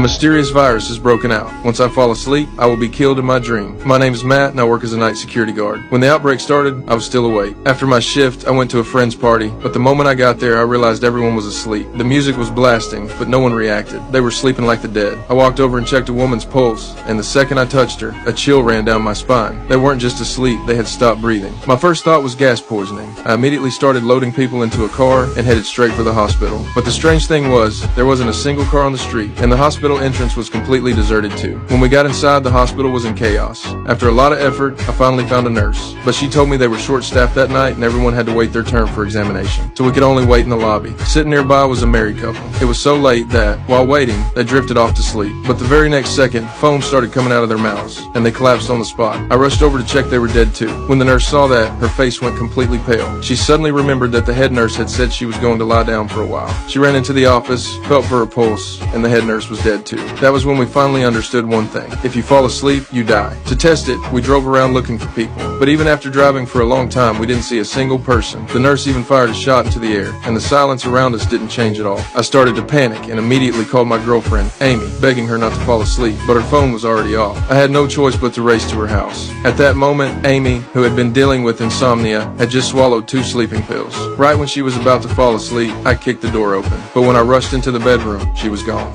A mysterious virus has broken out. Once I fall asleep, I will be killed in my dream. My name is Matt and I work as a night security guard. When the outbreak started, I was still awake. After my shift, I went to a friend's party, but the moment I got there, I realized everyone was asleep. The music was blasting, but no one reacted. They were sleeping like the dead. I walked over and checked a woman's pulse, and the second I touched her, a chill ran down my spine. They weren't just asleep, they had stopped breathing. My first thought was gas poisoning. I immediately started loading people into a car and headed straight for the hospital. But the strange thing was, there wasn't a single car on the street, and the hospital entrance was completely deserted too. When we got inside, the hospital was in chaos. After a lot of effort, I finally found a nurse, but she told me they were short-staffed that night and everyone had to wait their turn for examination, so we could only wait in the lobby. Sitting nearby was a married couple. It was so late that, while waiting, they drifted off to sleep. But the very next second, foam started coming out of their mouths, and they collapsed on the spot. I rushed over to check they were dead too. When the nurse saw that, her face went completely pale. She suddenly remembered that the head nurse had said she was going to lie down for a while. She ran into the office, felt for her pulse, and the head nurse was dead too. That was when we finally understood one thing. If you fall asleep, you die. To test it, we drove around looking for people. But even after driving for a long time, we didn't see a single person. The nurse even fired a shot into the air, and the silence around us didn't change at all. I started to panic and immediately called my girlfriend, Amy, begging her not to fall asleep, but her phone was already off. I had no choice but to race to her house. At that moment, Amy, who had been dealing with insomnia, had just swallowed 2 sleeping pills. Right when she was about to fall asleep, I kicked the door open. But when I rushed into the bedroom, she was gone.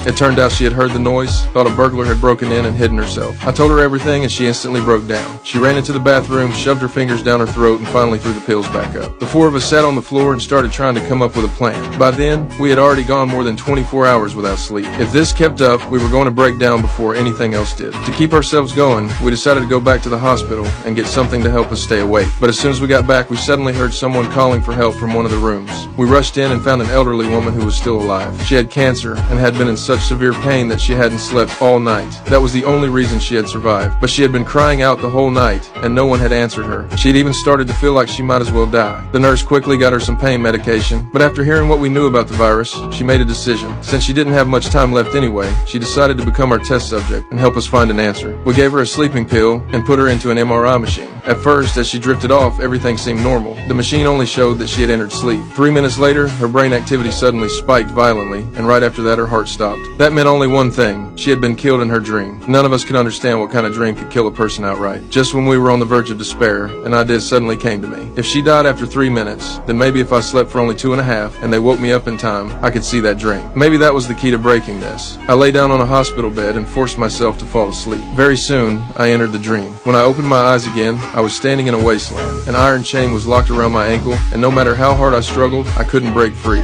It turned out she had heard the noise, thought a burglar had broken in and hidden herself. I told her everything and she instantly broke down. She ran into the bathroom, shoved her fingers down her throat, and finally threw the pills back up. The 4 of us sat on the floor and started trying to come up with a plan. By then, we had already gone more than 24 hours without sleep. If this kept up, we were going to break down before anything else did. To keep ourselves going, we decided to go back to the hospital and get something to help us stay awake. But as soon as we got back, we suddenly heard someone calling for help from one of the rooms. We rushed in and found an elderly woman who was still alive. She had cancer and had been in such severe pain that she hadn't slept all night. That was the only reason she had survived. But she had been crying out the whole night, and no one had answered her. She had even started to feel like she might as well die. The nurse quickly got her some pain medication, but after hearing what we knew about the virus, she made a decision. Since she didn't have much time left anyway, she decided to become our test subject and help us find an answer. We gave her a sleeping pill and put her into an MRI machine. At first, as she drifted off, everything seemed normal. The machine only showed that she had entered sleep. 3 minutes later, her brain activity suddenly spiked violently, and right after that, her heart stopped. That meant only one thing. She had been killed in her dream. None of us could understand what kind of dream could kill a person outright. Just when we were on the verge of despair, an idea suddenly came to me. If she died after 3 minutes, then maybe if I slept for only 2.5 and they woke me up in time, I could see that dream. Maybe that was the key to breaking this. I lay down on a hospital bed and forced myself to fall asleep. Very soon, I entered the dream. When I opened my eyes again, I was standing in a wasteland. An iron chain was locked around my ankle, and no matter how hard I struggled, I couldn't break free.